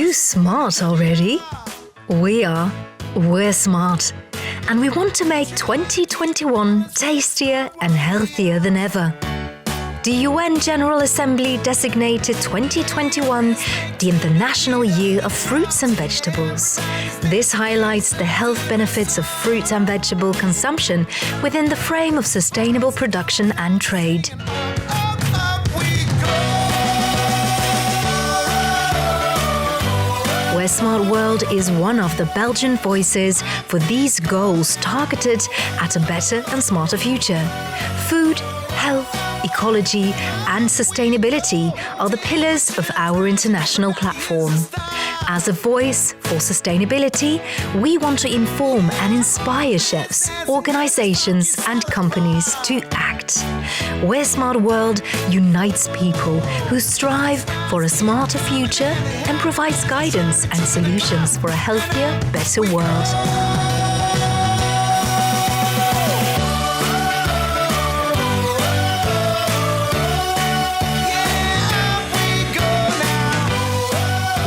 you smart already? We're smart. And we want to make 2021 tastier and healthier than ever. The UN General Assembly designated 2021 the International Year of Fruits and Vegetables. This highlights the health benefits of fruit and vegetable consumption within the frame of sustainable production and trade. Where Smart World is one of the Belgian voices for these goals targeted at a better and smarter future. Food, health, ecology and sustainability are the pillars of our international platform. As a voice for sustainability, we want to inform and inspire chefs, organizations and companies to act. Where Smart World unites people who strive for a smarter future and provides guidance and solutions for a healthier, better world.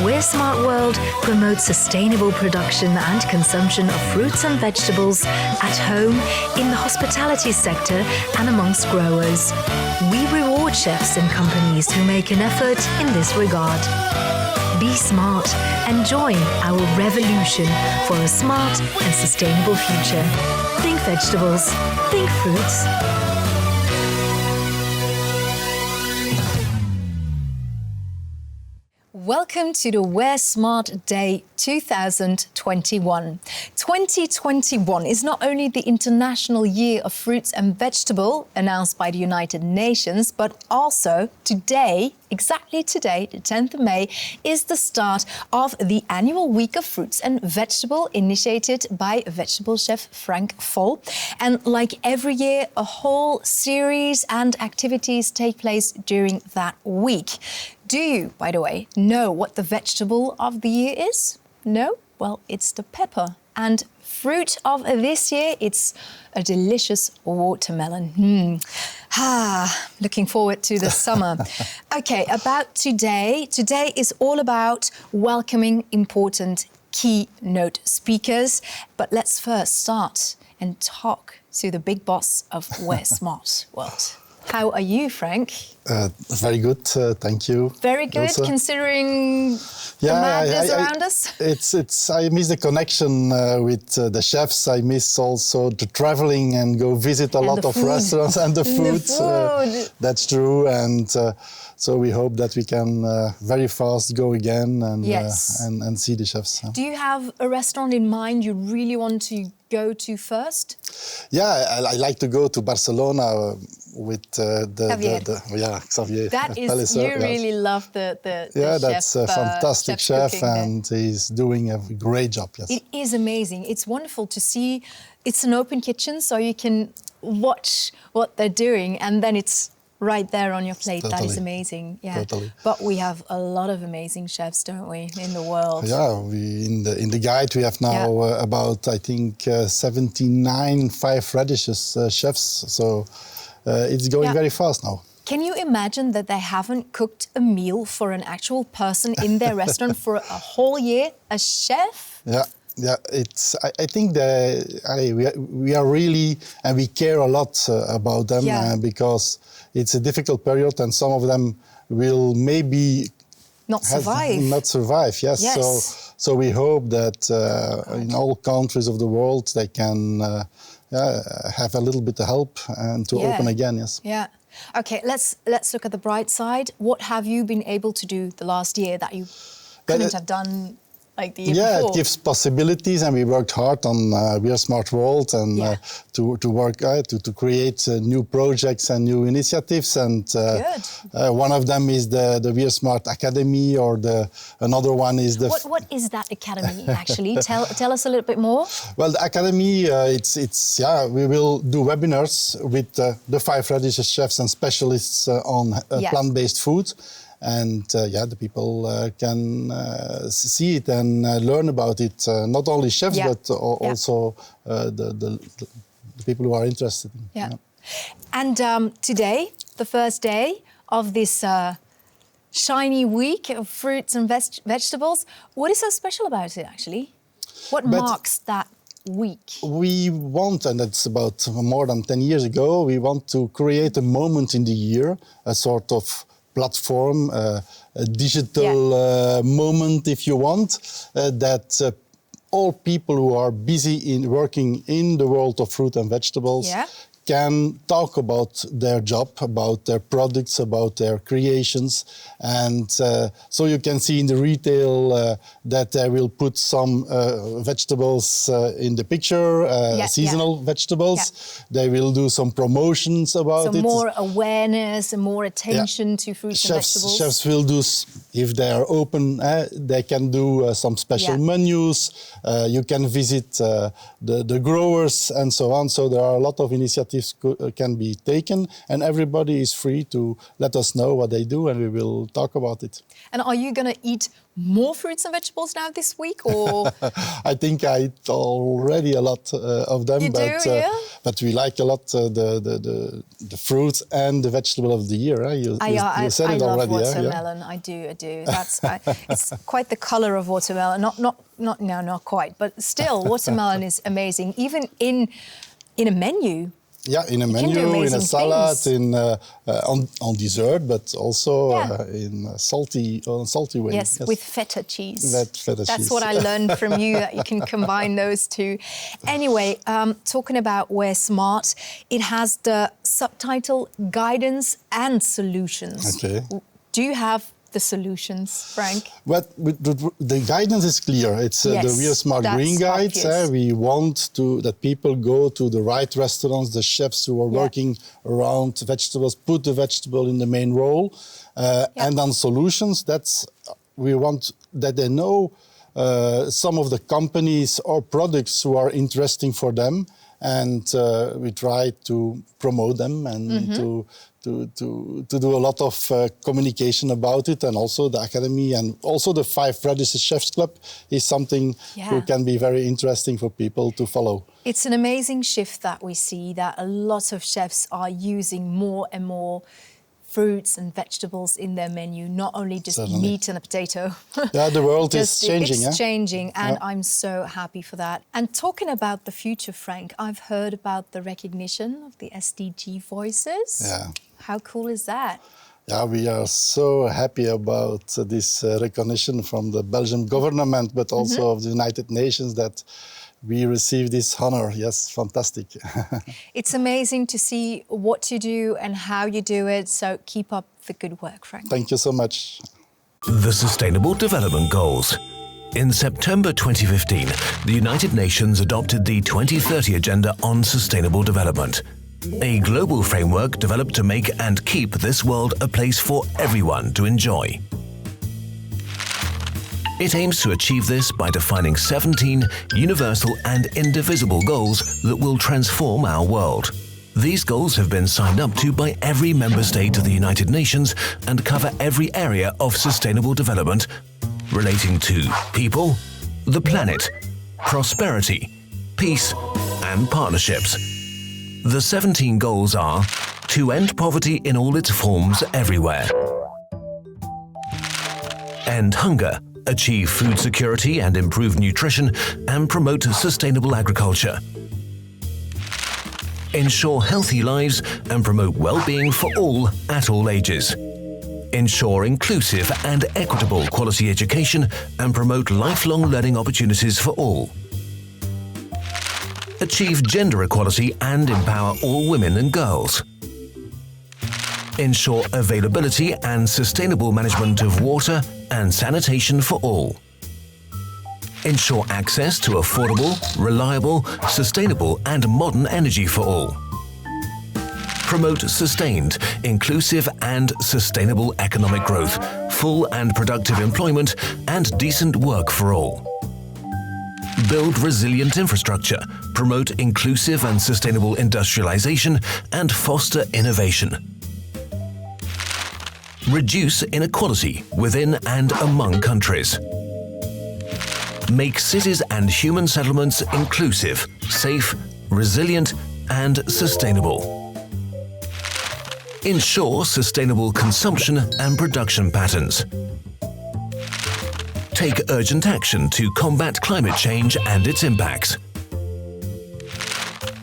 Where Smart World promotes sustainable production and consumption of fruits and vegetables at home, in the hospitality sector and amongst growers. We reward chefs and companies who make an effort in this regard. Be smart and join our revolution for a smart and sustainable future. Think vegetables, think fruits. Welcome to the Wear Smart Day 2021. 2021 is not only the International Year of Fruits and Vegetable announced by the United Nations, but also today, exactly today, the 10th of May, is the start of the annual Week of Fruits and Vegetable initiated by vegetable chef Frank Voll. And like every year, a whole series and activities take place during that week. Do you, by the way, know what the vegetable of the year is? No? Well, it's the pepper. And fruit of this year, it's a delicious watermelon. Looking forward to the summer. Okay, about today. Today is all about welcoming important keynote speakers. But let's first start and talk to the big boss of Wear Smart World. How are you, Frank? Very good, thank you. Very good, Ilse. Considering the madness around us? I miss the connection with the chefs. I miss also the traveling and go visit a lot of restaurants and the food. That's true, and so we hope that we can very fast go again and and see the chefs. Do you have a restaurant in mind you really want to go to first? Yeah, I like to go to Barcelona with Xavier. That is, Palliser, you really love the chef. That's a fantastic chef, and he's doing a great job. Yes, it is amazing. It's wonderful to see. It's an open kitchen, so you can watch what they're doing, and then it's right there on your plate. Totally. That is amazing. Yeah. Totally. But we have a lot of amazing chefs, don't we, in the world? Yeah, in the guide we have now about, I think, 79 five radishes chefs. So it's going very fast now. Can you imagine that they haven't cooked a meal for an actual person in their restaurant for a whole year? A chef? Yeah, it's. I think we are really, and we care a lot about them because it's a difficult period, and some of them will maybe not survive. Yes. So we hope that in all countries of the world they can have a little bit of help and to open again. Yes. Yeah. Okay. Let's look at the bright side. What have you been able to do the last year that you couldn't have done? Like the year before. It gives possibilities, and we worked hard on We Are Smart World and to work to create new projects and new initiatives. And one of them is the We Are Smart Academy, or another one is the. What is that academy actually? Tell us a little bit more. Well, the academy we will do webinars with the five radishes chefs and specialists on plant-based food. And the people can see it and learn about it. Not only chefs, but also the people who are interested. And today, the first day of this shiny week of fruits and vegetables. What is so special about it, actually? What marks that week? We want, and it's about more than 10 years ago, we want to create a moment in the year, a sort of platform, a digital moment, if you want, that all people who are busy in working in the world of fruit and vegetables can talk about their job, about their products, about their creations. And so you can see in the retail that they will put some vegetables in the picture, seasonal vegetables. They will do some promotions about it. So more awareness and more attention to fruits and vegetables. Chefs will do, if they are open, they can do some special menus. You can visit the growers and so on. So there are a lot of initiatives can be taken, and everybody is free to let us know what they do, and we will talk about it. And are you going to eat more fruits and vegetables now this week, or? I think I eat already a lot of them. You but we like a lot the fruits and the vegetable of the year. You said it already. I love watermelon. I do. That's it's quite the colour of watermelon. Not quite, but still, watermelon is amazing. Even in a menu. Yeah, in a menu, in a salad, on dessert, but also in salty way. Yes, with feta cheese. That's cheese. What I learned from you, that you can combine those two. Anyway, talking about Wear Smart, it has the subtitle Guidance and Solutions. Okay. Do you have the solutions, Frank? Well, the guidance is clear. It's the Wear Smart Green Guide. We want that people go to the right restaurants, the chefs who are working around vegetables, put the vegetable in the main role. And on solutions, we want that they know some of the companies or products who are interesting for them. And we try to promote them and to do a lot of communication about it, and also the academy and also the 5 Registered Chefs Club is something who can be very interesting for people to follow. It's an amazing shift that we see, that a lot of chefs are using more and more fruits and vegetables in their menu, not only just meat and a potato. Yeah, the world is changing. It's changing, and I'm so happy for that. And talking about the future, Frank, I've heard about the recognition of the SDG voices. Yeah. How cool is that? Yeah, we are so happy about this recognition from the Belgian government, but also of the United Nations, that we received this honor. Yes, fantastic. It's amazing to see what you do and how you do it. So keep up the good work, Frank. Thank you so much. The Sustainable Development Goals. In September 2015, the United Nations adopted the 2030 Agenda on Sustainable Development, a global framework developed to make and keep this world a place for everyone to enjoy. It aims to achieve this by defining 17 universal and indivisible goals that will transform our world. These goals have been signed up to by every member state of the United Nations and cover every area of sustainable development relating to people, the planet, prosperity, peace, and partnerships. The 17 goals are: to end poverty in all its forms everywhere, end hunger, achieve food security and improve nutrition, and promote sustainable agriculture, ensure healthy lives and promote well-being for all at all ages, ensure inclusive and equitable quality education and promote lifelong learning opportunities for all, achieve gender equality and empower all women and girls, ensure availability and sustainable management of water and sanitation for all, ensure access to affordable, reliable, sustainable and modern energy for all, promote sustained, inclusive and sustainable economic growth, full and productive employment and decent work for all, build resilient infrastructure, promote inclusive and sustainable industrialization and foster innovation, reduce inequality within and among countries, make cities and human settlements inclusive, safe, resilient and sustainable, Ensure sustainable consumption and production patterns. Take urgent action to combat climate change and its impacts.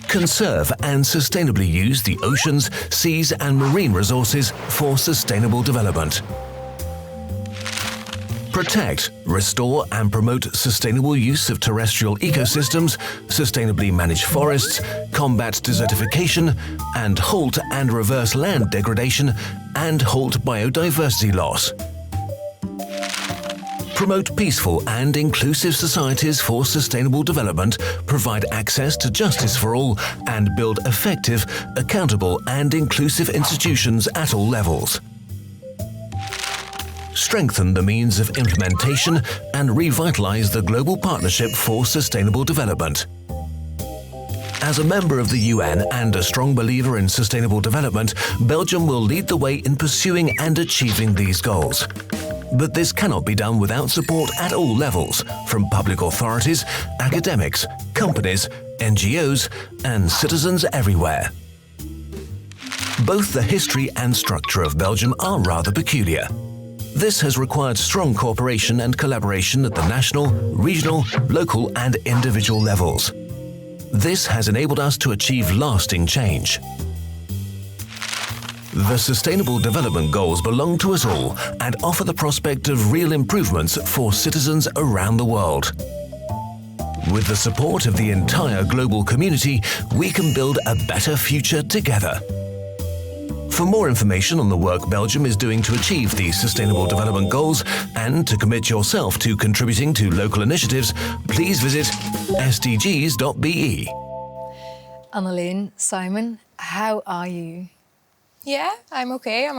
Conserve and sustainably use the oceans, seas and marine resources for sustainable development. Protect, restore and promote sustainable use of terrestrial ecosystems, sustainably manage forests, combat desertification, and halt and reverse land degradation, and halt biodiversity loss. Promote peaceful and inclusive societies for sustainable development, provide access to justice for all, and build effective, accountable and inclusive institutions at all levels. Strengthen the means of implementation and revitalize the global partnership for sustainable development. As a member of the UN and a strong believer in sustainable development, Belgium will lead the way in pursuing and achieving these goals. But this cannot be done without support at all levels, from public authorities, academics, companies, NGOs, and citizens everywhere. Both the history and structure of Belgium are rather peculiar. This has required strong cooperation and collaboration at the national, regional, local, and individual levels. This has enabled us to achieve lasting change. The Sustainable Development Goals belong to us all and offer the prospect of real improvements for citizens around the world. With the support of the entire global community, we can build a better future together. For more information on the work Belgium is doing to achieve these Sustainable Development Goals and to commit yourself to contributing to local initiatives, please visit sdgs.be. Annelien, Simon, how are you? Yeah, I'm okay.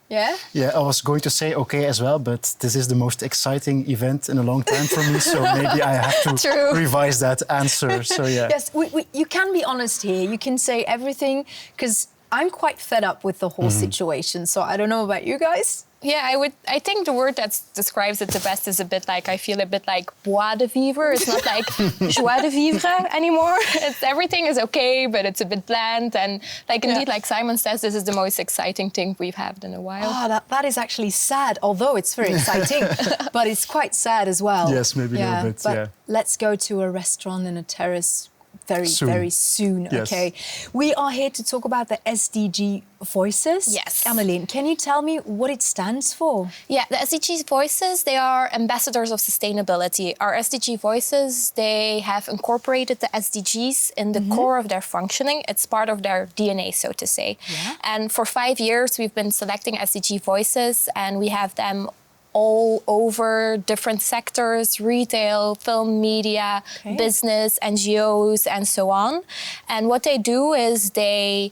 Yeah? Yeah, I was going to say okay as well, but this is the most exciting event in a long time for me, so maybe I have to revise that answer. So yeah. Yes, you can be honest here. You can say everything, because I'm quite fed up with the whole situation. So I don't know about you guys. Yeah, I think the word that describes it the best is a bit like, I feel a bit like bois de vivre. It's not like joie de vivre anymore. Everything is okay, but it's a bit bland. And indeed, like Simon says, this is the most exciting thing we've had in a while. Oh, that is actually sad, although it's very exciting. But it's quite sad as well. Yes, maybe a little bit, but let's go to a restaurant and a terrace very soon. Yes. Okay, we are here to talk about the SDG Voices. Yes. Annelien, can you tell me what it stands for? Yeah, the SDG Voices, they are ambassadors of sustainability. Our SDG Voices, they have incorporated the SDGs in the core of their functioning. It's part of their DNA, so to say. Yeah. And for 5 years, we've been selecting SDG Voices, and we have them all over different sectors: retail, film, media, business, NGOs, and so on. And what they do is their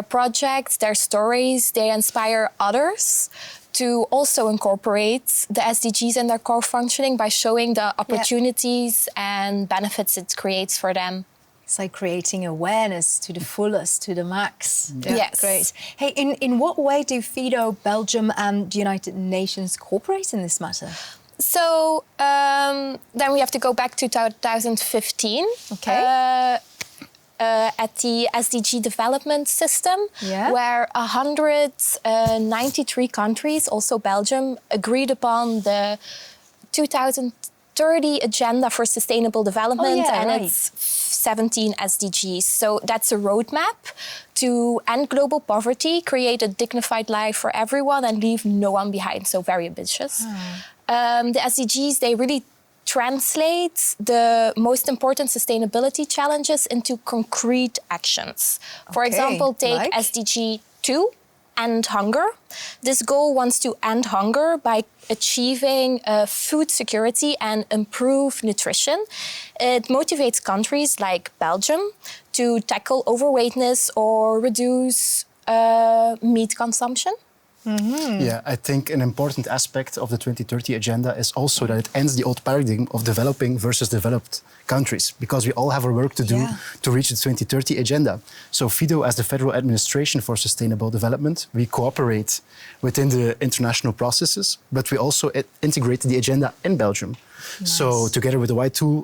projects, their stories, they inspire others to also incorporate the SDGs in their core functioning by showing the opportunities and benefits it creates for them. It's like creating awareness to the fullest, to the max. Yeah. Yes. Great. Hey, in what way do FIDO, Belgium and the United Nations cooperate in this matter? So then we have to go back to 2015. Okay. At the SDG development system, where 193 countries, also Belgium, agreed upon the 2030 Agenda for Sustainable Development, it's 17 SDGs. So that's a roadmap to end global poverty, create a dignified life for everyone, and leave no one behind. So very ambitious. The SDGs, they really translate the most important sustainability challenges into concrete actions. For example, take SDG 2, End Hunger. This goal wants to end hunger by achieving food security and improve nutrition. It motivates countries like Belgium to tackle overweightness or reduce meat consumption. Yeah, I think an important aspect of the 2030 agenda is also that it ends the old paradigm of developing versus developed countries, because we all have our work to do to reach the 2030 agenda. So FIDO, as the Federal Administration for Sustainable Development, we cooperate within the international processes, but we also integrate the agenda in Belgium. Nice. So together with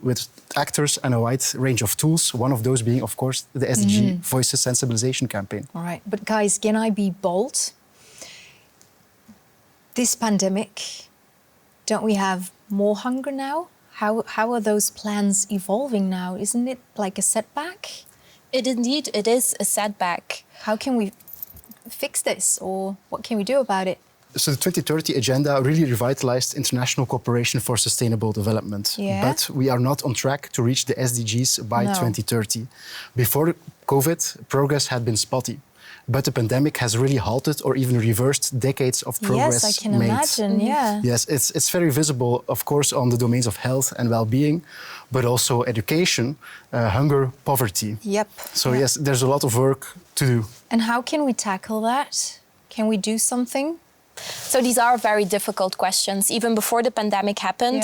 with actors and a wide range of tools, one of those being, of course, the SDG Voices Sensibilization Campaign. All right, but guys, can I be bold? This pandemic, don't we have more hunger now? How are those plans evolving now? Isn't it like a setback? It is a setback. How can we fix this, or what can we do about it? So the 2030 agenda really revitalized international cooperation for sustainable development. Yeah. But we are not on track to reach the SDGs by 2030. Before COVID, progress had been spotty. But the pandemic has really halted or even reversed decades of progress. Yes, I can imagine, yeah. Yes, it's very visible, of course, on the domains of health and well-being, but also education, hunger, poverty. Yep. So yes, there's a lot of work to do. And how can we tackle that? Can we do something? So these are very difficult questions. Even before the pandemic happened,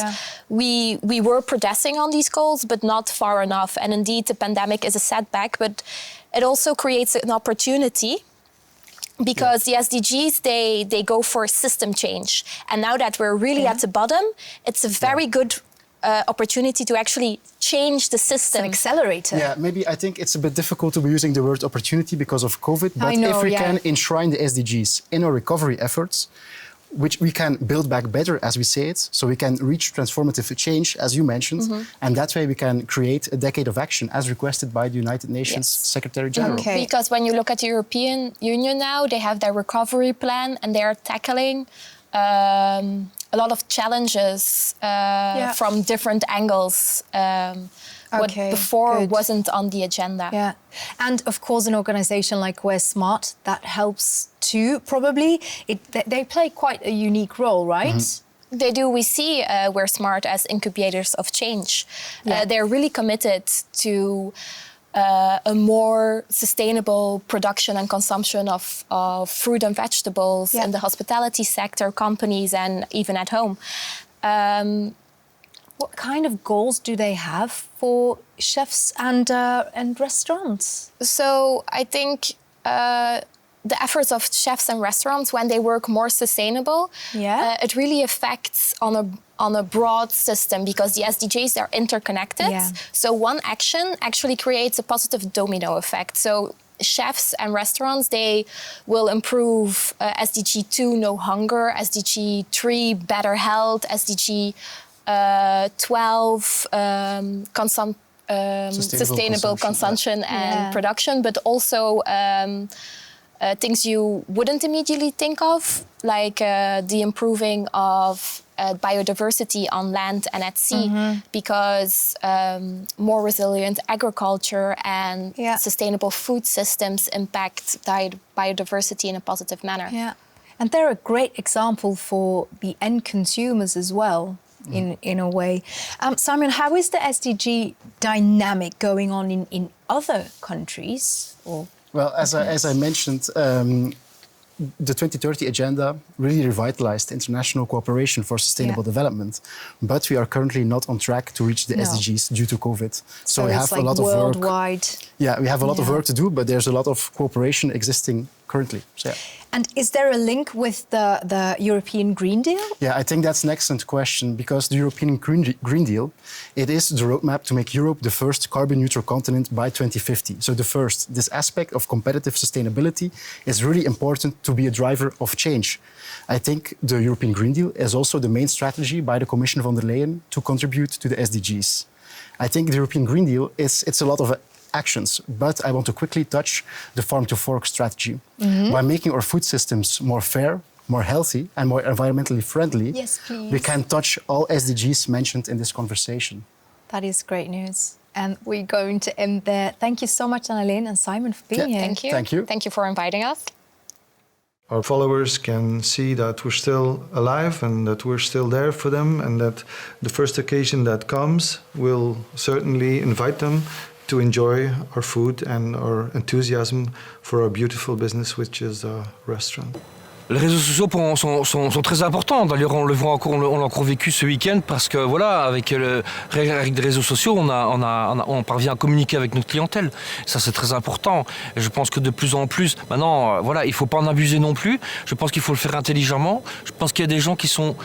we were progressing on these goals, but not far enough. And indeed, the pandemic is a setback, but it also creates an opportunity, because the SDGs, they go for system change. And now that we're really at the bottom, it's a very good opportunity to actually change the system. It's an accelerator. Yeah, maybe I think it's a bit difficult to be using the word opportunity because of COVID, but if we can enshrine the SDGs in our recovery efforts, which we can build back better, as we say it, so we can reach transformative change, as you mentioned, and that way we can create a decade of action, as requested by the United Nations Secretary General. Okay. Because when you look at the European Union now, they have their recovery plan, and they are tackling a lot of challenges from different angles. What before wasn't on the agenda. Yeah, and of course, an organisation like We're Smart, that helps too. Probably, they play quite a unique role, right? They do. We see We're Smart as incubators of change. They're really committed to a more sustainable production and consumption of fruit and vegetables in the hospitality sector, companies, and even at home. What kind of goals do they have for chefs and restaurants? So I think the efforts of chefs and restaurants, when they work more sustainable, it really affects on a broad system, because the SDGs are interconnected. So one action actually creates a positive domino effect. So chefs and restaurants, they will improve SDG 2, no hunger, SDG 3, better health, SDG 12, sustainable consumption and production, but also things you wouldn't immediately think of, like the improving of biodiversity on land and at sea, because more resilient agriculture and sustainable food systems impact biodiversity in a positive manner. Yeah, and they're a great example for the end consumers as well. In a way. Simon, how is the SDG dynamic going on in other countries? Well, as I mentioned, the 2030 agenda really revitalized international cooperation for sustainable development, but we are currently not on track to reach the SDGs due to COVID. So we have a lot of worldwide. Yeah, we have a lot of work to do, but there's a lot of cooperation existing currently. So, And is there a link with the European Green Deal? Yeah, I think that's an excellent question, because the European Green Deal, it is the roadmap to make Europe the first carbon-neutral continent by 2050. So this aspect of competitive sustainability is really important to be a driver of change. I think the European Green Deal is also the main strategy by the Commission von der Leyen to contribute to the SDGs. I think the European Green Deal it's a lot of actions, but I want to quickly touch the farm-to-fork strategy. By making our food systems more fair, more healthy, and more environmentally friendly, we can touch all SDGs mentioned in this conversation. That is great news. And we're going to end there. Thank you so much, Annalene and Simon, for being here. Thank you. Thank you. Thank you for inviting us. Our followers can see that we're still alive and that we're still there for them, and that the first occasion that comes will certainly invite them to enjoy our food and our enthusiasm for our beautiful business, which is a restaurant. Les réseaux sociaux sont très importants. D'ailleurs, on le voit encore, on l'a encore vécu ce week-end parce que voilà, avec des réseaux sociaux, on parvient à communiquer avec notre clientèle. Ça, c'est très important. Et je pense que de plus en plus, maintenant, voilà, il ne faut pas en abuser non plus. Je pense qu'il faut le faire intelligemment. Je pense qu'il y a des gens qui sont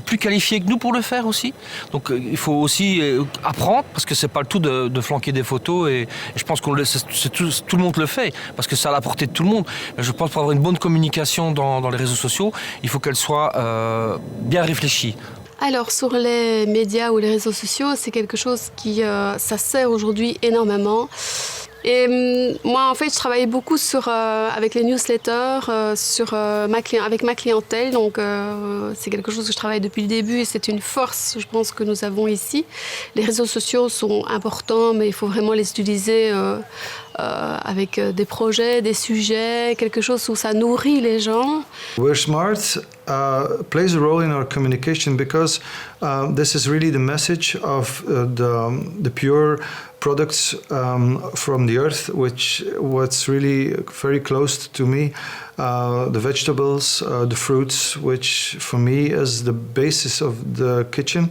plus qualifiés que nous pour le faire aussi. Donc, il faut aussi apprendre parce que c'est pas le tout de flanquer des photos. Et je pense que tout le monde le fait parce que c'est à la portée de tout le monde. Mais je pense pour avoir une bonne communication dans les réseaux sociaux, il faut qu'elle soit bien réfléchie. Alors sur les médias ou les réseaux sociaux, c'est quelque chose qui ça sert aujourd'hui énormément. Et moi, en fait, je travaille beaucoup avec les newsletters, avec ma clientèle. Donc, c'est quelque chose que je travaille depuis le début et c'est une force, je pense, que nous avons ici. Les réseaux sociaux sont importants, mais il faut vraiment les utiliser avec des projets, des sujets, quelque chose où ça nourrit les gens. We're Smart plays a role in our communication because this is really the message of the pure products from the earth, what's really very close to me, the vegetables, the fruits, which for me is the basis of the kitchen.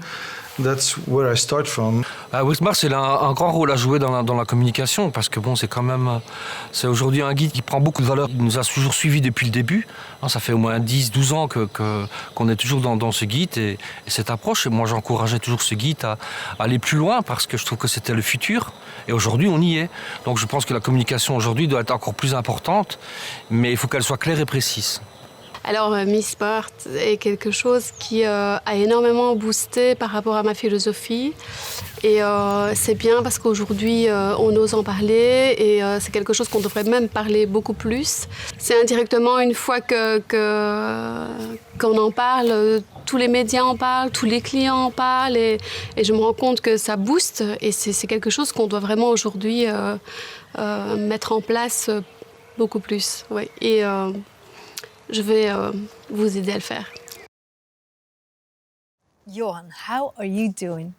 That's where I start from. Worldchefs, c'est un grand rôle à jouer dans la communication parce que bon, c'est aujourd'hui un guide qui prend beaucoup de valeur. Il nous a toujours suivis depuis le début. Ça fait au moins 10-12 ans qu'on est toujours dans ce guide et cette approche. Et moi, j'encourageais toujours ce guide à aller plus loin parce que je trouve que c'était le futur. Et aujourd'hui, on y est. Donc, je pense que la communication aujourd'hui doit être encore plus importante, mais il faut qu'elle soit claire et précise. Alors, Miss Smart est quelque chose qui a énormément boosté par rapport à ma philosophie. Et c'est bien parce qu'aujourd'hui, on ose en parler et c'est quelque chose qu'on devrait même parler beaucoup plus. C'est indirectement, une fois qu'on en parle, tous les médias en parlent, tous les clients en parlent et je me rends compte que ça booste et c'est quelque chose qu'on doit vraiment aujourd'hui mettre en place beaucoup plus. Ouais. Et je vais vous aider à le faire. Johan, how are you doing?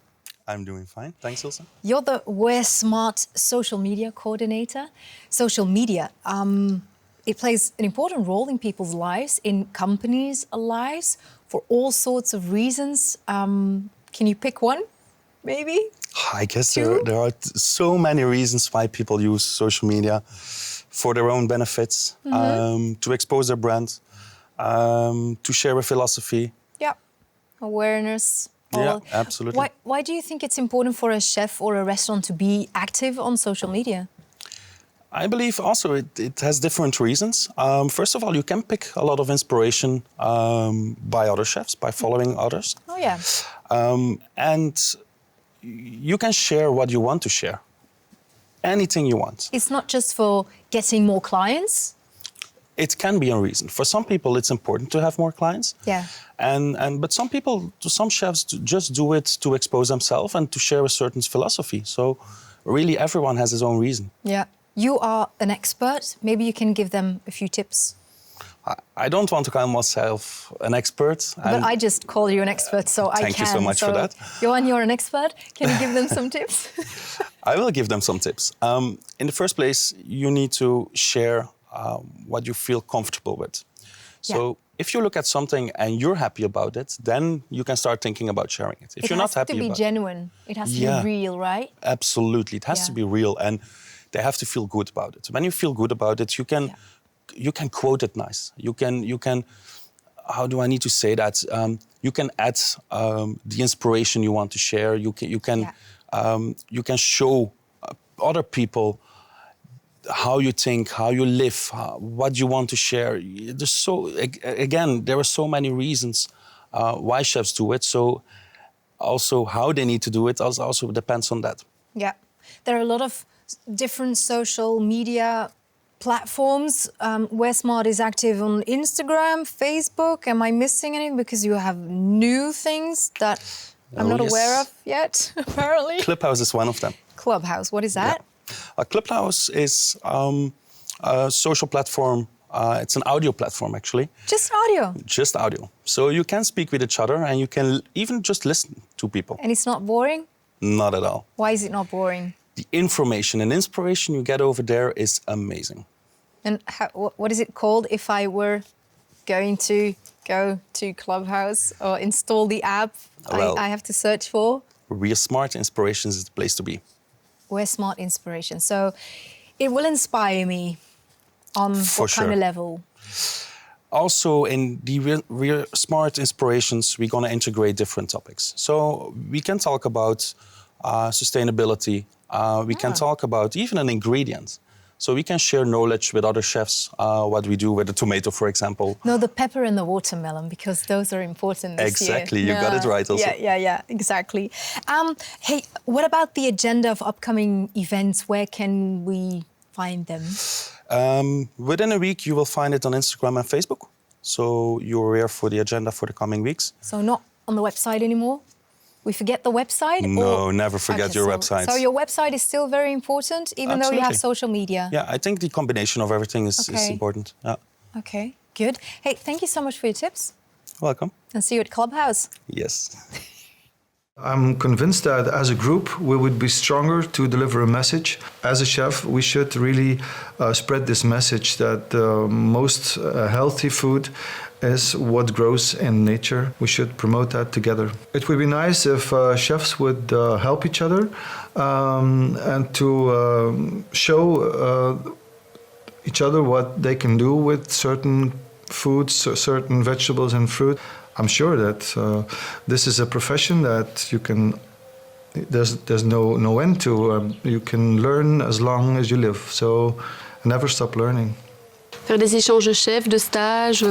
I'm doing fine. Thanks, Ilse. You're the We're Smart social media coordinator. Social media, it plays an important role in people's lives, in companies' lives, for all sorts of reasons. Can you pick one, maybe? I guess there are so many reasons why people use social media for their own benefits, to expose their brand, to share a philosophy. Yeah, awareness. Yeah, absolutely. Why do you think it's important for a chef or a restaurant to be active on social media? I believe also it has different reasons. First of all, you can pick a lot of inspiration by other chefs, by following others. Oh, yeah. And you can share what you want to share. Anything you want. It's not just for getting more clients? It can be a reason. For some people, it's important to have more clients. Yeah. But some chefs just do it to expose themselves and to share a certain philosophy. So really everyone has his own reason. Yeah. You are an expert. Maybe you can give them a few tips. I don't want to call myself an expert. But I just call you an expert, so I can. Thank you so much for that. Johan, you're an expert. Can you give them some tips? I will give them some tips. In the first place, you need to share what you feel comfortable with. So if you look at something and you're happy about it, then you can start thinking about sharing it. If you're not happy about it, it has to be genuine. It has to be real, right? Absolutely. It has to be real, and they have to feel good about it. When you feel good about it, you can quote it nice. You can. How do I need to say that? You can add the inspiration you want to share. You can show other people how you think, how you live, what you want to share. There are so many reasons why chefs do it. So also how they need to do it also depends on that. Yeah, there are a lot of different social media platforms. We're Smart is active on Instagram, Facebook. Am I missing anything? Because you have new things that I'm not aware of yet, apparently. Clubhouse is one of them. Clubhouse, what is that? Yeah. Clubhouse is a social platform. It's an audio platform, actually. Just audio? Just audio. So you can speak with each other and you can even just listen to people. And it's not boring? Not at all. Why is it not boring? The information and inspiration you get over there is amazing. And what is it called? If I were going to go to Clubhouse or install the app Well, I have to search for? Real Smart Inspirations is the place to be. We're Smart Inspiration. So it will inspire me on For what kind sure. of level? Also, in the Real Smart Inspirations, we're going to integrate different topics. So we can talk about sustainability. We can talk about even an ingredient. So we can share knowledge with other chefs, what we do with the tomato, for example. No, the pepper and the watermelon, because those are important this year. Exactly, you got it right also. Yeah, exactly. Hey, what about the agenda of upcoming events? Where can we find them? Within a week, you will find it on Instagram and Facebook. So you're aware for the agenda for the coming weeks. So not on the website anymore? We forget the website? No, never forget your website. So your website is still very important, even though you have social media? Yeah, I think the combination of everything is important. Yeah. Okay, good. Hey, thank you so much for your tips. Welcome. And see you at Clubhouse. Yes. I'm convinced that as a group, we would be stronger to deliver a message. As a chef, we should really spread this message that the most healthy food is what grows in nature. We should promote that together. It would be nice if chefs would help each other and to show each other what they can do with certain foods, certain vegetables and fruit. I'm sure that this is a profession that you can. There's no end to. You can learn as long as you live. So never stop learning. Faire des échanges de chefs, de stages,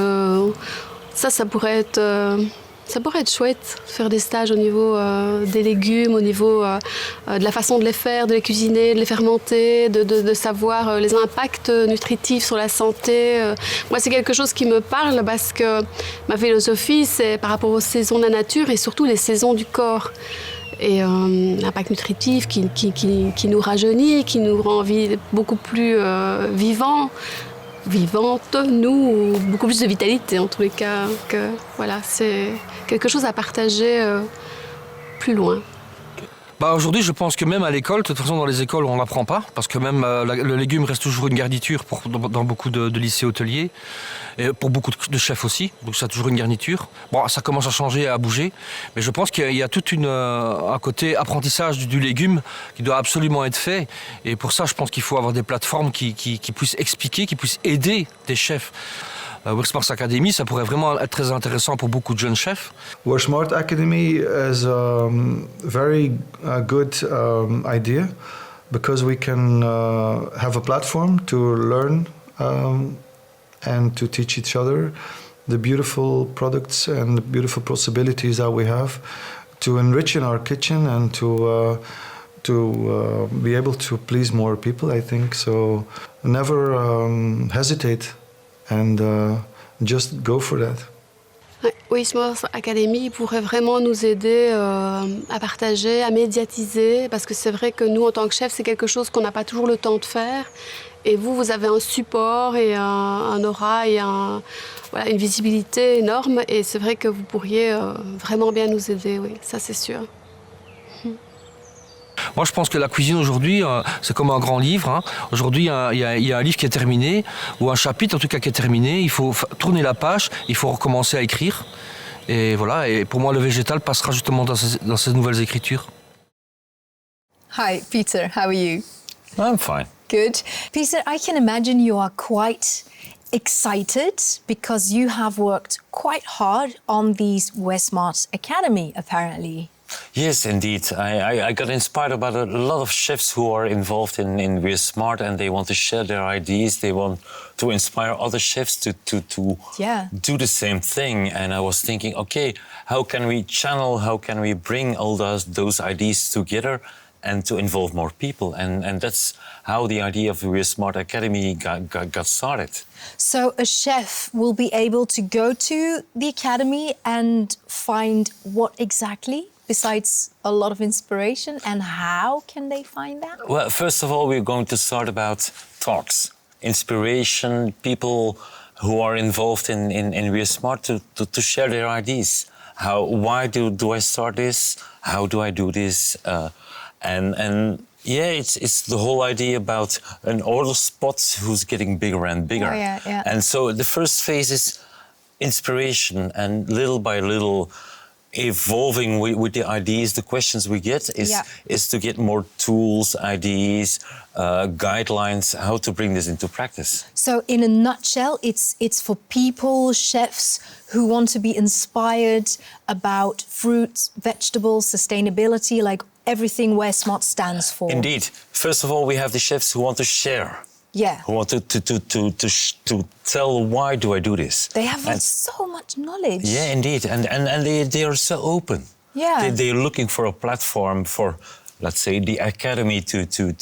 ça pourrait être chouette. Faire des stages au niveau des légumes, au niveau de la façon de les faire, de les cuisiner, de les fermenter, de savoir les impacts nutritifs sur la santé. Moi, c'est quelque chose qui me parle parce que ma philosophie, c'est par rapport aux saisons de la nature et surtout les saisons du corps. Et l'impact nutritif qui nous rajeunit, qui nous rend beaucoup plus vivante, nous, beaucoup plus de vitalité en tous les cas. Que, voilà, c'est quelque chose à partager plus loin. Bah aujourd'hui, je pense que même à l'école, de toute façon dans les écoles on n'apprend pas, parce que même le légume reste toujours une garniture dans beaucoup de lycées hôteliers, et pour beaucoup de chefs aussi, donc ça a toujours une garniture. Bon, ça commence à changer, à bouger, mais je pense qu'il y a tout un côté apprentissage du légume qui doit absolument être fait, et pour ça je pense qu'il faut avoir des plateformes qui puissent expliquer, qui puissent aider des chefs. Worldchefs Academy, ça pourrait vraiment être très intéressant pour beaucoup de jeunes chefs. Worldchefs Academy is a very good idea because we can have a platform to learn and to teach each other the beautiful products and the beautiful possibilities that we have to enrich in our kitchen and to be able to please more people, I think. So never hesitate. And just go for that. Oui, Worldchefs Academy pourrait vraiment nous aider à partager, à médiatiser, parce que c'est vrai que nous, en tant que chefs, c'est quelque chose qu'on n'a pas toujours le temps de faire. Et vous avez un support et un aura et une visibilité énorme. Et c'est vrai que vous pourriez vraiment bien nous aider, oui, ça c'est sûr. Moi, je pense que la cuisine aujourd'hui, c'est comme un grand livre. Hein. Aujourd'hui, il y a un livre qui est terminé, ou un chapitre en tout cas qui est terminé. Il faut tourner la page, il faut recommencer à écrire. Et voilà. Et pour moi, le végétal passera justement dans ces nouvelles écritures. Hi, Peter. How are you? I'm fine. Good. Peter, I can imagine you are quite excited because you have worked quite hard on these Worldchefs Academy, apparently. Yes, indeed. I got inspired about a lot of chefs who are involved in We're Smart, and they want to share their ideas. They want to inspire other chefs to do the same thing. And I was thinking, okay, how can we channel, how can we bring all those ideas together and to involve more people? And that's how the idea of the We're Smart Academy got started. So a chef will be able to go to the academy and find what exactly? Besides a lot of inspiration, and how can they find that? Well, first of all, we're going to start about talks, inspiration, people who are involved in We're Smart to share their ideas. Why do I start this? How do I do this? And yeah, it's the whole idea about an order spot who's getting bigger and bigger. Oh, yeah. And so the first phase is inspiration, and little by little evolving with the ideas, the questions we get is to get more tools, ideas, guidelines, how to bring this into practice. So in a nutshell, it's for people, chefs, who want to be inspired about fruits, vegetables, sustainability, like everything where SMART stands for. Indeed. First of all, we have the chefs who want to share. Yeah. Who want to tell, why do I do this? They have so much knowledge. Yeah, indeed. And they are so open. Yeah. They're looking for a platform for, let's say, the academy to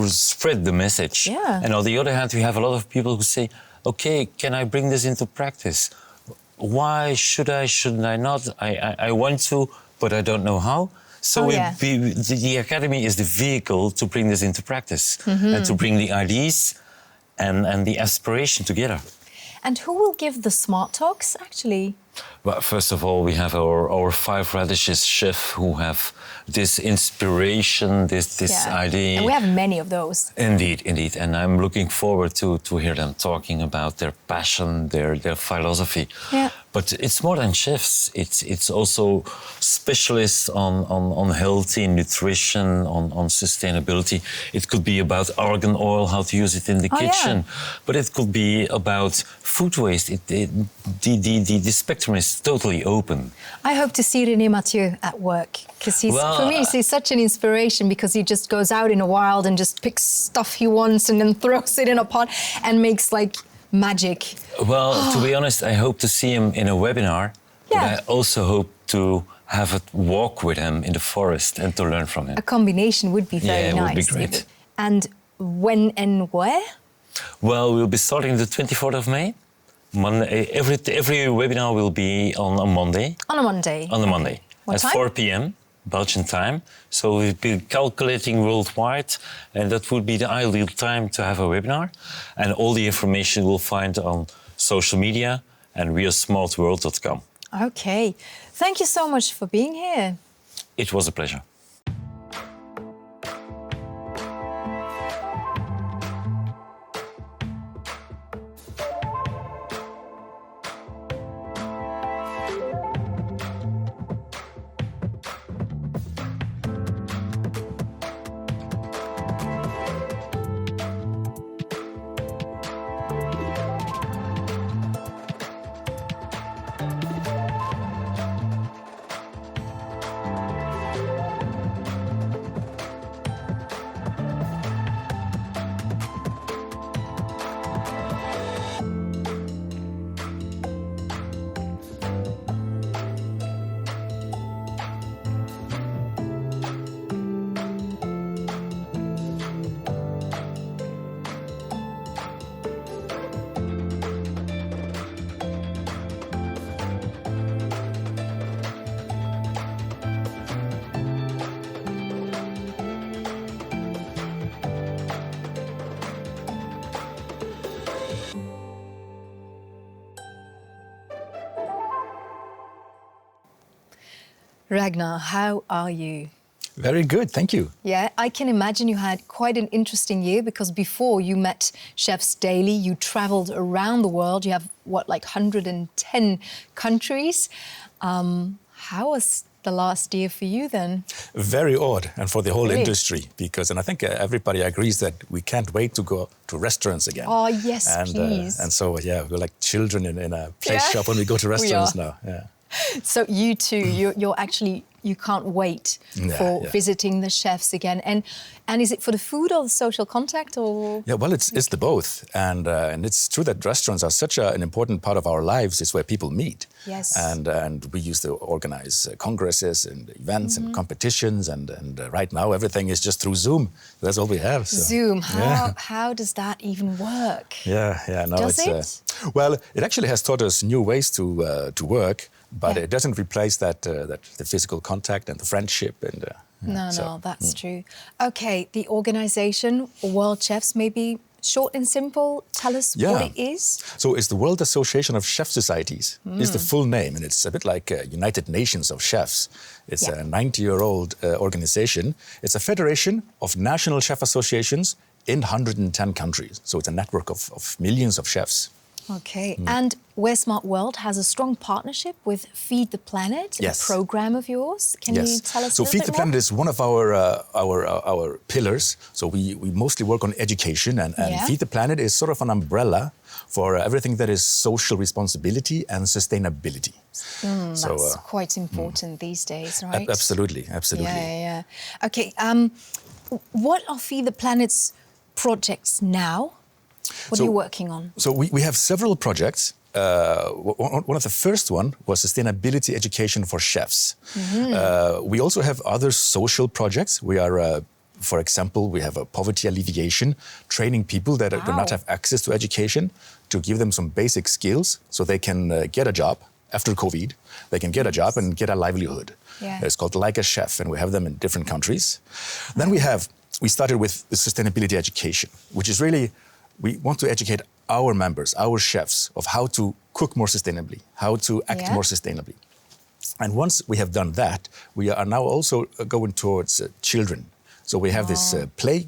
spread the message. Yeah. And on the other hand, we have a lot of people who say, okay, can I bring this into practice? Why shouldn't I not? I want to, but I don't know how. So the Academy is the vehicle to bring this into practice and to bring the ideas and the aspiration together. And who will give the SMART Talks, actually? Well, first of all, we have our 5 radishes chef who have this inspiration, this idea. And we have many of those. Indeed, indeed. And I'm looking forward to hear them talking about their passion, their philosophy. Yeah. But it's more than chefs. It's also specialists on healthy nutrition, on sustainability. It could be about argan oil, how to use it in the kitchen. Yeah. But it could be about food waste. The spectrum is totally open. I hope to see René Mathieu at work, because for me, he's such an inspiration, because he just goes out in the wild and just picks stuff he wants and then throws it in a pot and makes like magic. Well, to be honest, I hope to see him in a webinar, but I also hope to have a walk with him in the forest and to learn from him. A combination would be very nice. Yeah, it would be great. And when and where? Well, we'll be starting the 24th of May. Monday, every webinar will be on a Monday. On a Monday? On a Monday. What time? 4 p.m. Belgian time. So we'll be calculating worldwide, and that would be the ideal time to have a webinar. And all the information we'll find on social media and wearesmartworld.com. Okay. Thank you so much for being here. It was a pleasure. Ragnar, how are you? Very good, thank you. Yeah, I can imagine you had quite an interesting year, because before you met chefs daily, you traveled around the world. You have, what, like 110 countries. How was the last year for you then? Very odd, and for the whole industry, because, and I think everybody agrees that we can't wait to go to restaurants again. Oh, yes, please. And so, yeah, we're like children in a play shop when we go to restaurants now. Yeah. So you too, you're actually, you can't wait for visiting the chefs again. And is it for the food or the social contact, or? Yeah, well, it's the both. And it's true that restaurants are such an important part of our lives. It's where people meet. Yes. And we used to organize congresses and events and competitions. And right now, everything is just through Zoom. That's all we have. So. Zoom, how does that even work? Yeah, no, does it? Well, it actually has taught us new ways to work. But it doesn't replace the physical contact and the friendship. And No, that's true. Okay, the organization, Worldchefs, maybe short and simple, tell us what it is. So it's the World Association of Chef Societies, is the full name. And it's a bit like United Nations of Chefs. It's a 90-year-old organization. It's a federation of national chef associations in 110 countries. So it's a network of millions of chefs. Okay, and We're Smart World has a strong partnership with Feed the Planet, Yes. a program of yours. Can you tell us So a little Feed bit the more? Planet is one of our pillars. So we mostly work on education, and Feed the Planet is sort of an umbrella for everything that is social responsibility and sustainability. That's quite important these days, right? Absolutely. Yeah. Okay, what are Feed the Planet's projects now? What are you working on? So we have several projects. One of the first one was sustainability education for chefs. We also have other social projects. We are, for example, we have a poverty alleviation, training people that do not have access to education to give them some basic skills so they can get a job after COVID. They can get a job and get a livelihood. Yeah. It's called Like a Chef, and we have them in different countries. Then we started with the sustainability education, which is really, we want to educate our members, our chefs, of how to cook more sustainably, how to act more sustainably. And once we have done that, we are now also going towards children. So we have this play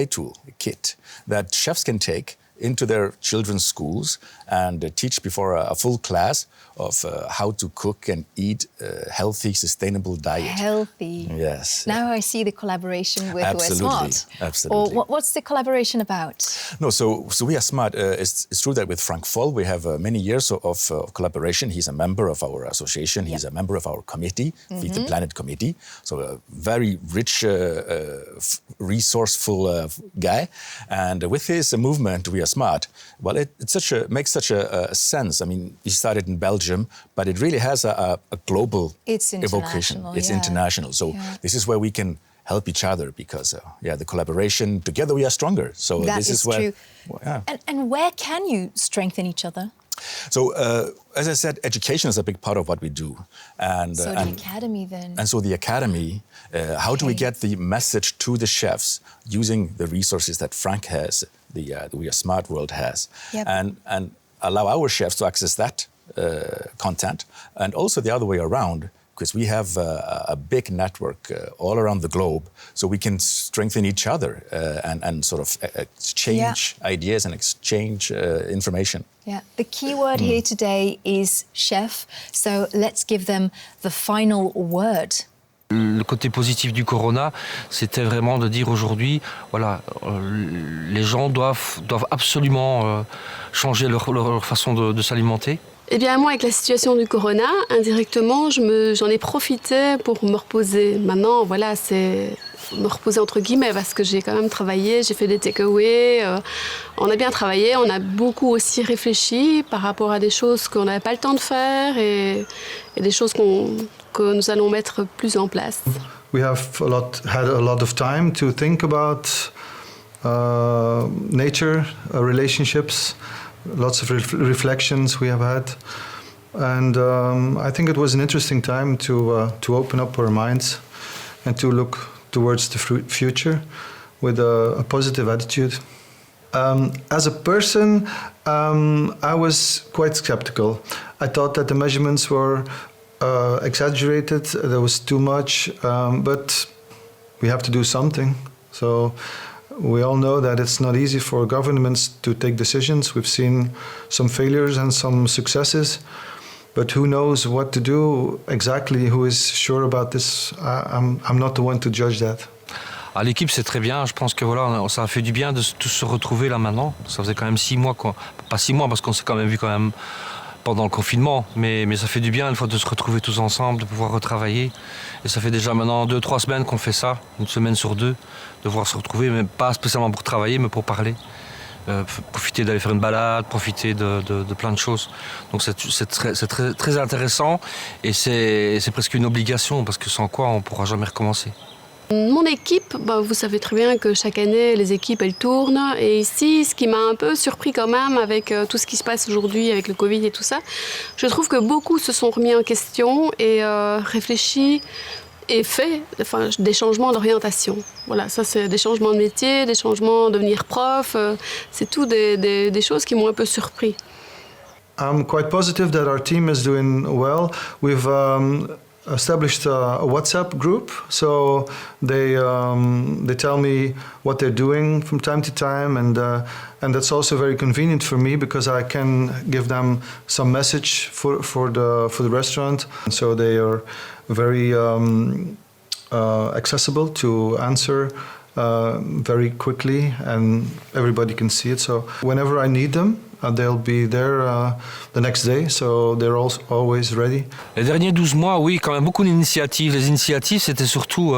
tool kit that chefs can take into their children's schools and teach before a full class of how to cook and eat a healthy, sustainable diet. Healthy. Yes. Now I see the collaboration with We're Smart. Absolutely. Or what's the collaboration about? No, so We Are Smart. It's true that with Frank Voll we have many years of collaboration. He's a member of our association. He's a member of our committee, Feed the Planet Committee. So a very rich, resourceful guy. And with his movement, We Are Smart, well, it makes such a sense. I mean, he started in Belgium, but it really has a global evocation. It's international. So this is where we can help each other because, the collaboration, together we are stronger. So this is where... True. And where can you strengthen each other? So, as I said, education is a big part of what we do. And the academy then? And so the academy, how do we get the message to the chefs using the resources that Frank has, the We Are Smart World has, and allow our chefs to access that content, and also the other way around, because we have a big network all around the globe, so we can strengthen each other and sort of exchange ideas and exchange information. Yeah, the key word here today is chef, so let's give them the final word. Le côté positif du Corona, c'était vraiment de dire aujourd'hui, voilà, les gens doivent absolument changer leur façon de s'alimenter. Eh bien, moi, avec la situation du corona, indirectement, j'en ai profité pour me reposer. Maintenant, voilà, c'est me reposer entre guillemets, parce que j'ai quand même travaillé, j'ai fait des take-away. On a bien travaillé, on a beaucoup aussi réfléchi par rapport à des choses qu'on n'avait pas le temps de faire et des choses que nous allons mettre plus en place. We have had a lot of time to think about nature, relationships. Lots of reflections we have had, and I think it was an interesting time to open up our minds and to look towards the future with a positive attitude. As a person, I was quite skeptical. I thought that the measurements were exaggerated, there was too much, but we have to do something. So we all know that it's not easy for governments to take decisions. We've seen some failures and some successes, but who knows what to do exactly? Who is sure about this? I'm not the one to judge that. À l'équipe, c'est très bien. Je pense que voilà, ça a fait du bien de tous se retrouver là maintenant. Ça faisait quand même 6 mois, quoi. Pas 6 mois parce qu'on s'est quand même vu pendant le confinement, mais ça fait du bien une fois de se retrouver tous ensemble, de pouvoir retravailler. Et ça fait déjà maintenant 2-3 semaines qu'on fait ça, une semaine sur 2, de pouvoir se retrouver, mais pas spécialement pour travailler, mais pour parler. Profiter d'aller faire une balade, profiter de plein de choses. Donc c'est très, très intéressant et c'est presque une obligation parce que sans quoi on ne pourra jamais recommencer. Mon équipe, vous savez très bien que chaque année, les équipes, elles tournent. Et ici, ce qui m'a un peu surpris quand même avec tout ce qui se passe aujourd'hui, avec le Covid et tout ça, je trouve que beaucoup se sont remis en question et réfléchi et fait des changements d'orientation. Voilà, ça c'est des changements de métier, des changements de devenir prof. C'est tout des choses qui m'ont un peu surpris. I'm quite positive that our team is doing well. We've established a WhatsApp group, so they tell me what they're doing from time to time, and that's also very convenient for me because I can give them some message for the restaurant, and so they are very accessible to answer very quickly, and everybody can see it. So whenever I need them, they'll be there the next day, so they're always ready. Les derniers 12 mois, oui, quand même beaucoup d'initiatives. Les initiatives, c'était surtout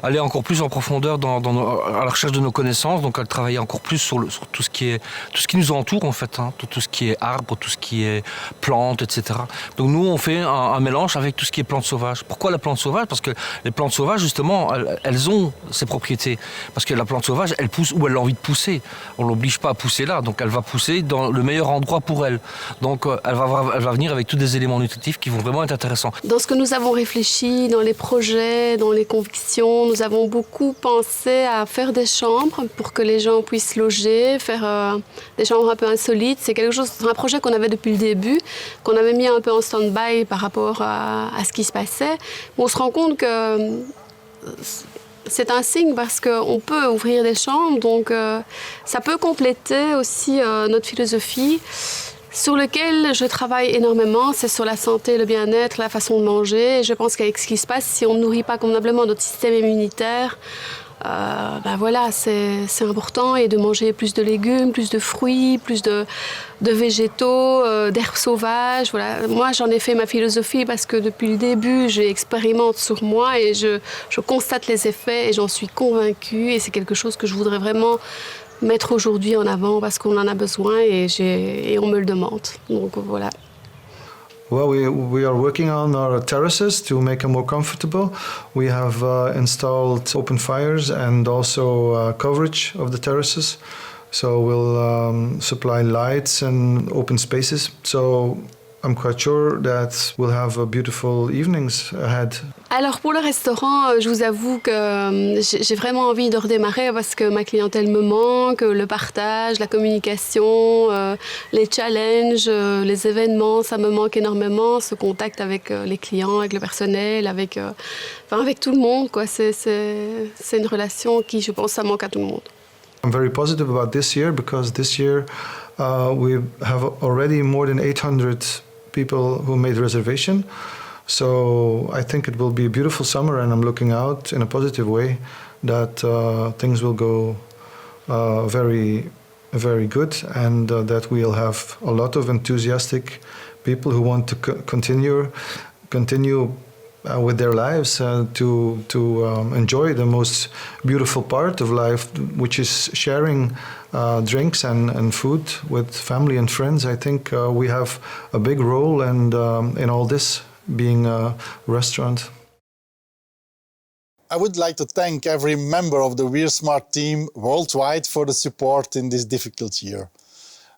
aller encore plus en profondeur à la recherche de nos connaissances, donc à travailler encore plus sur tout ce qui nous entoure en fait, hein, tout ce qui est arbres, tout ce qui est plantes, etc. Donc nous, on fait un mélange avec tout ce qui est plantes sauvages. Pourquoi la plante sauvage? Parce que les plantes sauvages, justement, elles ont ces propriétés. Parce que la plante sauvage, elle pousse où elle a envie de pousser. On ne l'oblige pas à pousser là, donc elle va pousser dans le meilleur endroit pour elle. Donc elle va venir avec tous des éléments nutritifs qui vont vraiment être intéressants. Dans ce que nous avons réfléchi, dans les projets, dans les convictions, nous avons beaucoup pensé à faire des chambres pour que les gens puissent loger, faire des chambres un peu insolites. C'est un projet qu'on avait depuis le début, qu'on avait mis un peu en stand-by par rapport à ce qui se passait. On se rend compte que c'est un signe parce qu'on peut ouvrir des chambres, donc ça peut compléter aussi notre philosophie sur laquelle je travaille énormément. C'est sur la santé, le bien-être, la façon de manger. Et je pense qu'avec ce qui se passe, si on ne nourrit pas convenablement notre système immunitaire, voilà, c'est important, et de manger plus de légumes, plus de fruits, plus de végétaux, d'herbes sauvages. Voilà. Moi, j'en ai fait ma philosophie parce que depuis le début, j'expérimente sur moi et je constate les effets et j'en suis convaincue. Et c'est quelque chose que je voudrais vraiment mettre aujourd'hui en avant parce qu'on en a besoin et on me le demande. Donc voilà. Well, we are working on our terraces to make them more comfortable. We have installed open fires and also coverage of the terraces. So we'll supply lights and open spaces. So I'm quite sure that we'll have beautiful evenings ahead. Alors pour le restaurant, je vous avoue que j'ai vraiment envie de redémarrer parce que ma clientèle me manque, le partage, la communication, les challenges, les événements, ça me manque énormément, ce contact avec les clients, avec le personnel, avec tout le monde, quoi. C'est une relation qui, je pense, ça manque à tout le monde. I'm very positive about this year because this year we have already more than 800 people who made reservation. So I think it will be a beautiful summer, and I'm looking out in a positive way that things will go very, very good, and that we'll have a lot of enthusiastic people who want to continue with their lives to enjoy the most beautiful part of life, which is sharing drinks and food with family and friends. I think we have a big role in all this, being a restaurant. I would like to thank every member of the We're Smart team worldwide for the support in this difficult year.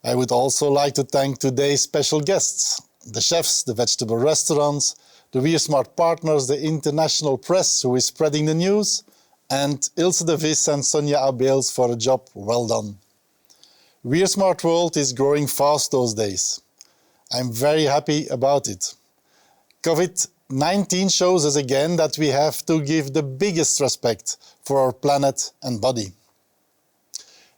I would also like to thank today's special guests, the chefs, the vegetable restaurants, the We're Smart partners, the international press who is spreading the news, and Ilse de Vis and Sonja Abeels for a job well done. We're Smart World is growing fast those days. I'm very happy about it. COVID-19 shows us again that we have to give the biggest respect for our planet and body.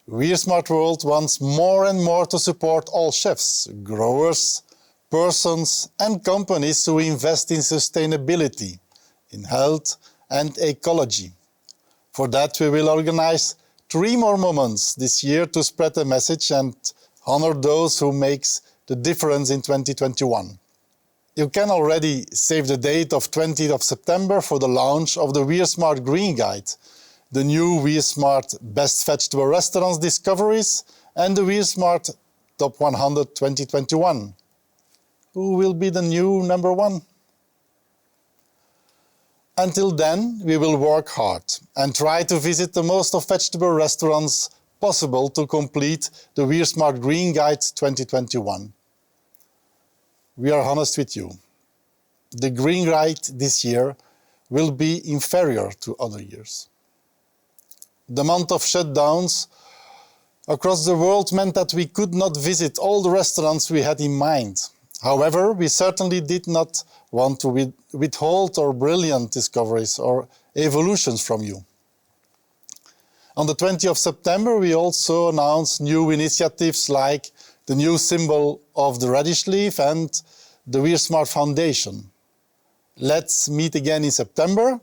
We're Smart World wants more and more to support all chefs, growers, persons and companies who invest in sustainability, in health and ecology. For that, we will organize 3 more moments this year to spread the message and honor those who make the difference in 2021. You can already save the date of 20th of September for the launch of the We're Smart Green Guide, the new We're Smart Best Vegetable Restaurants Discoveries and the We're Smart Top 100 2021. Who will be the new number 1? Until then, we will work hard and try to visit the most of vegetable restaurants possible to complete the We're Smart Green Guide 2021. We are honest with you. The Green Guide this year will be inferior to other years. The month of shutdowns across the world meant that we could not visit all the restaurants we had in mind. However, we certainly did not want to withhold our brilliant discoveries or evolutions from you. On the 20th of September, we also announced new initiatives like the new symbol of the radish leaf and the We're Smart Foundation. Let's meet again in September,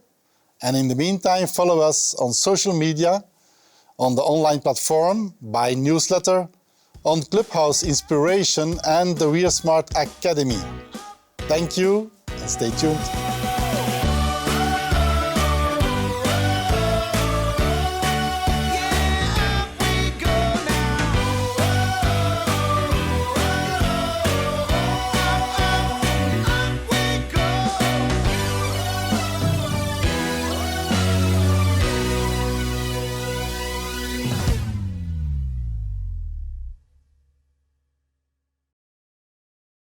and in the meantime, follow us on social media, on the online platform, by newsletter, on Clubhouse Inspiration and the We're Smart Academy. Thank you and stay tuned.